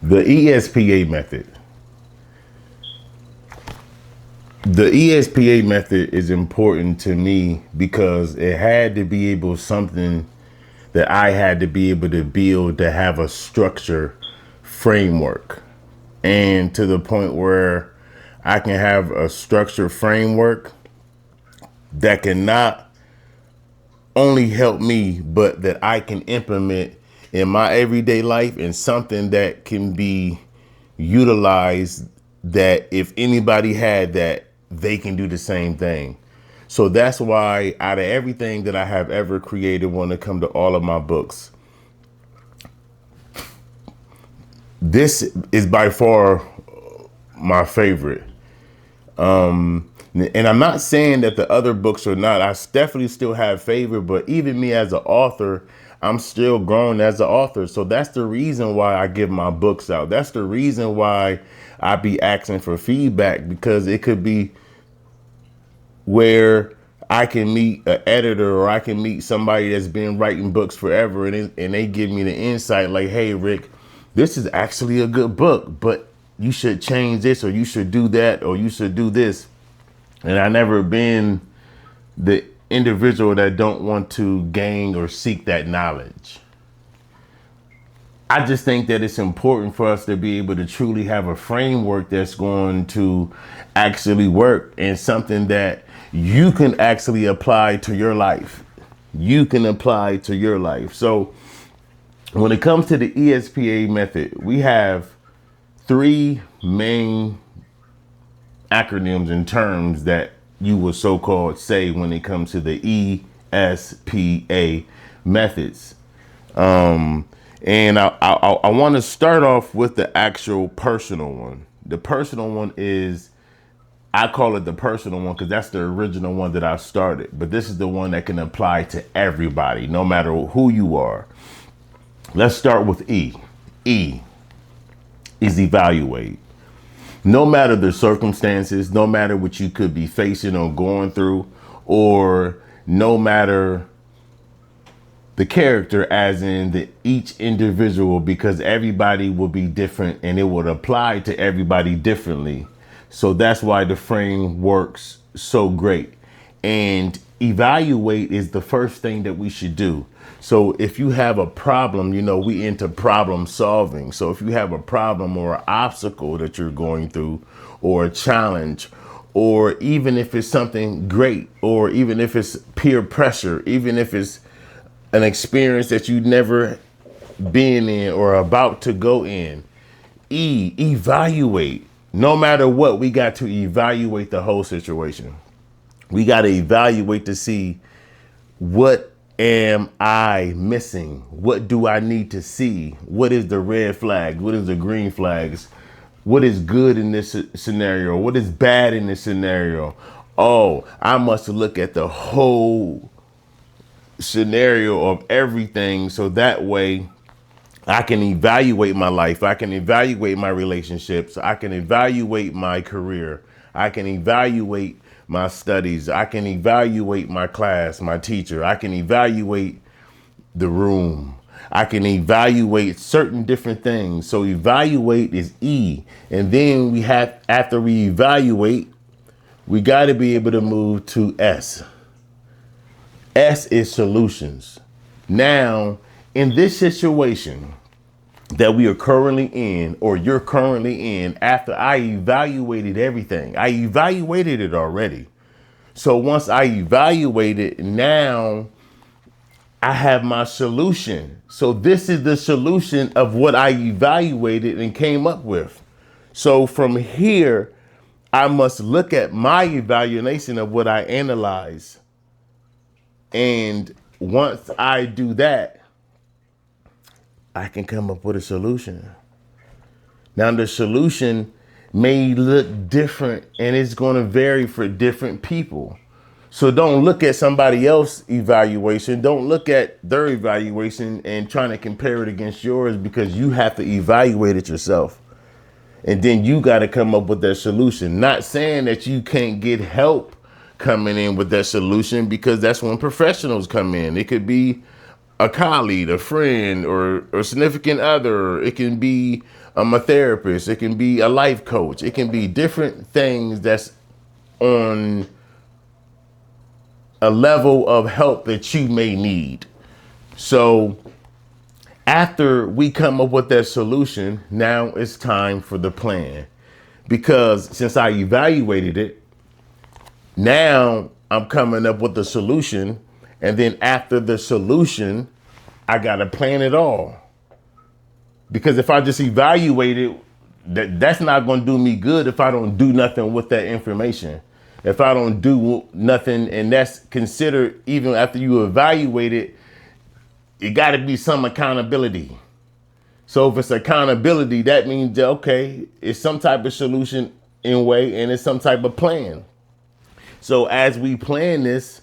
The ESPA method. The ESPA method is important to me because it had to be something that I had to be able to build to have a structure framework. And to the point where I can have a structured framework that can not only help me, but that I can implement in my everyday life, and something that can be utilized, that if anybody had that, they can do the same thing. So that's why out of everything that I have ever created, when it comes to all of my books, this is by far my favorite. And I'm not saying that the other books are not. I definitely still have favorite, but even me as an author, I'm still growing as an author. So that's the reason why I give my books out. That's the reason why I be asking for feedback, because it could be where I can meet an editor, or I can meet somebody that's been writing books forever, and they give me the insight like, hey, Rick, this is actually a good book, but you should change this, or you should do that, or you should do this. And I never been the individual that don't want to gain or seek that knowledge. I just think that it's important for us to be able to truly have a framework that's going to actually work, and something that you can actually apply to your life. You can apply to your life. So when it comes to the ESPA method, we have three main acronyms and terms that you would so-called say when it comes to the ESPA methods. And I want to start off with the actual personal one. The personal one is, I call it the personal one because that's the original one that I started. But this is the one that can apply to everybody, no matter who you are. Let's start with E. E is evaluate. No matter the circumstances, no matter what you could be facing or going through, or no matter the character, as in each individual, because everybody will be different and it would apply to everybody differently. So that's why the frame works so great. And evaluate is the first thing that we should do. So if you have a problem, we into problem solving. So if you have a problem or an obstacle that you're going through, or a challenge, or even if it's something great, or even if it's peer pressure, even if it's an experience that you've never been in or about to go in, evaluate. No matter what, we got to evaluate the whole situation. We got to evaluate to see, what am I missing? What do I need to see? What is the red flag? What is the green flags? What is good in this scenario? What is bad in this scenario? Oh, I must look at the whole scenario of everything, so that way I can evaluate my life. I can evaluate my relationships. I can evaluate my career. I can evaluate my studies. I can evaluate my class, my teacher. I can evaluate the room. I can evaluate certain different things. So evaluate is E. And then we have, after we evaluate, we got to be able to move to S. S is solutions. Now, in this situation that we are currently in, or you're currently in, after I evaluated everything, I evaluated it already. So once I evaluate it, now I have my solution. So this is the solution of what I evaluated and came up with. So from here, I must look at my evaluation of what I analyze. And once I do that, I can come up with a solution. Now the solution may look different, and it's going to vary for different people. So don't look at somebody else's evaluation. Don't look at their evaluation and trying to compare it against yours, because you have to evaluate it yourself. And then you got to come up with that solution. Not saying that you can't get help coming in with that solution, because that's when professionals come in. It could be a colleague, a friend, or a significant other. It can be a therapist. It can be a life coach. It can be different things that's on a level of help that you may need. So after we come up with that solution, now it's time for the plan. Because since I evaluated it, now I'm coming up with the solution. And then after the solution, I got to plan it all. Because if I just evaluate it, that's not going to do me good if I don't do nothing with that information. If I don't do nothing, and that's considered, even after you evaluate it, it got to be some accountability. So if it's accountability, that means that, okay, it's some type of solution in way, and it's some type of plan. So as we plan this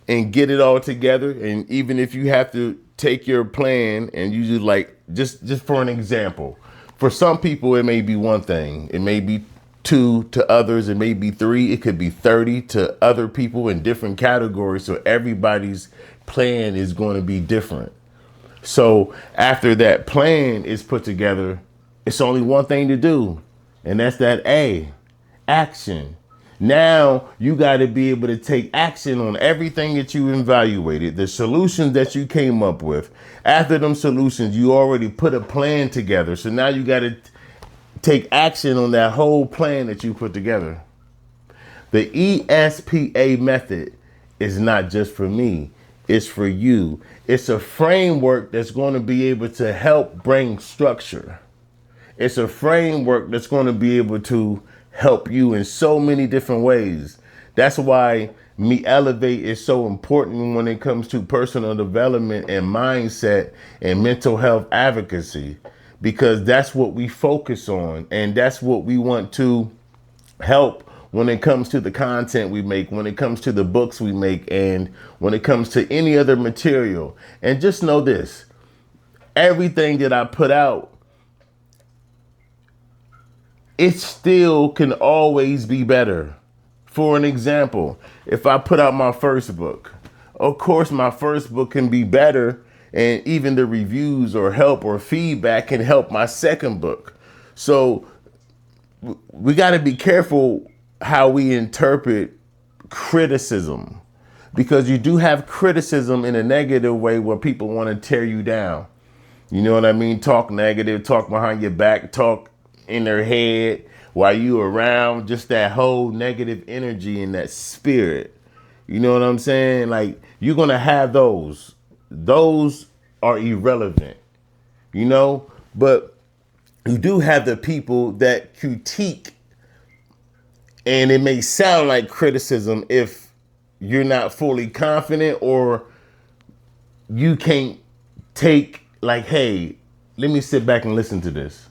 and get it all together, and even if you have to take your plan and you just like, just for an example, for some people, it may be one thing. It may be 2 to others. It may be 3. It could be 30 to other people in different categories. So everybody's plan is going to be different. So after that plan is put together, it's only one thing to do. And that's that A, action. Now you got to be able to take action on everything that you evaluated, the solutions that you came up with. After them solutions, you already put a plan together. So now you got to take action on that whole plan that you put together. The ESPA method is not just for me. It's for you. It's a framework that's going to be able to help bring structure. It's a framework that's going to be able to help you in so many different ways. That's why Me Elevate is so important when it comes to personal development and mindset and mental health advocacy, because that's what we focus on, and that's what we want to help when it comes to the content we make, when it comes to the books we make, and when it comes to any other material. And just know this, everything that I put out, it still can always be better. For an example, if I put out my first book, of course my first book can be better, and even the reviews or help or feedback can help my second book. So we got to be careful how we interpret criticism, because you do have criticism in a negative way where people want to tear you down. You know what I mean? Talk negative, talk behind your back, talk in their head while you around, just that whole negative energy and that spirit. You know what I'm saying? Like, you're going to have those. Those are irrelevant, you know, but you do have the people that critique, and it may sound like criticism if you're not fully confident, or you can't take like, hey, let me sit back and listen to this.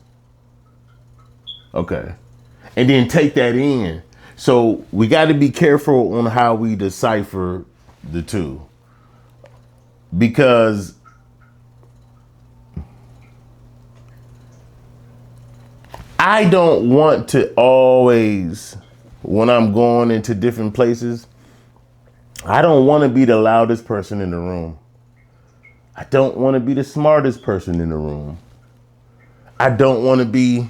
Okay. And then take that in. So we got to be careful on how we decipher the two, because I don't want to always, when I'm going into different places, I don't want to be the loudest person in the room. I don't want to be the smartest person in the room. I don't want to be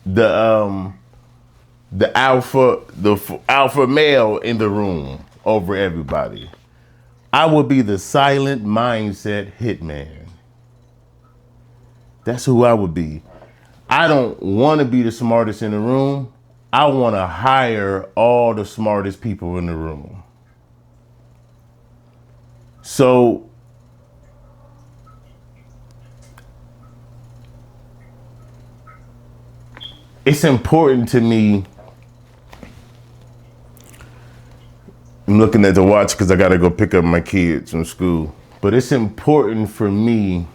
the alpha male in the room over everybody. I would be the silent mindset hitman. That's who I would be. I don't want to be the smartest in the room. I want to hire all the smartest people in the room. So it's important to me. I'm looking at the watch because I got to go pick up my kids from school. But it's important for me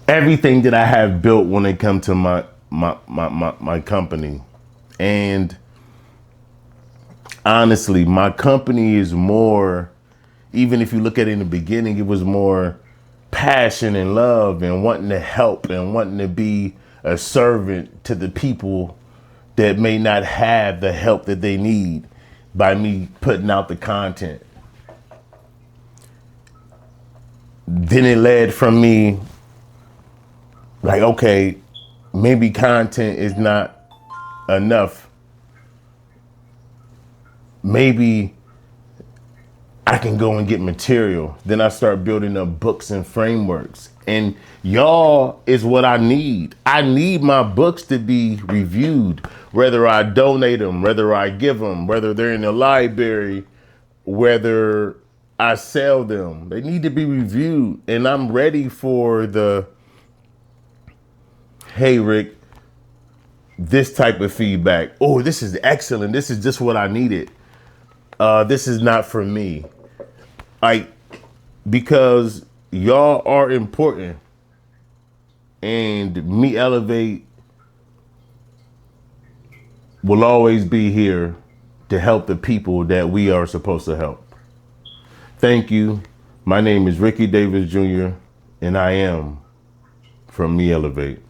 everything that I have built when it comes to my company. And honestly, my company is more, even if you look at it in the beginning, it was more passion and love and wanting to help and wanting to be a servant to the people that may not have the help that they need by me putting out the content. Then it led from me like, okay, maybe content is not enough. Maybe I can go and get material. Then I start building up books and frameworks. And y'all is what I need. I need my books to be reviewed, whether I donate them, whether I give them, whether they're in the library, whether I sell them. They need to be reviewed. And I'm ready for the, hey, Rick, this type of feedback. Oh, this is excellent. This is just what I needed. This is not for me. Because y'all are important, and Me Elevate will always be here to help the people that we are supposed to help. Thank you. My name is Rickey Davis Jr., and I am from Me Elevate.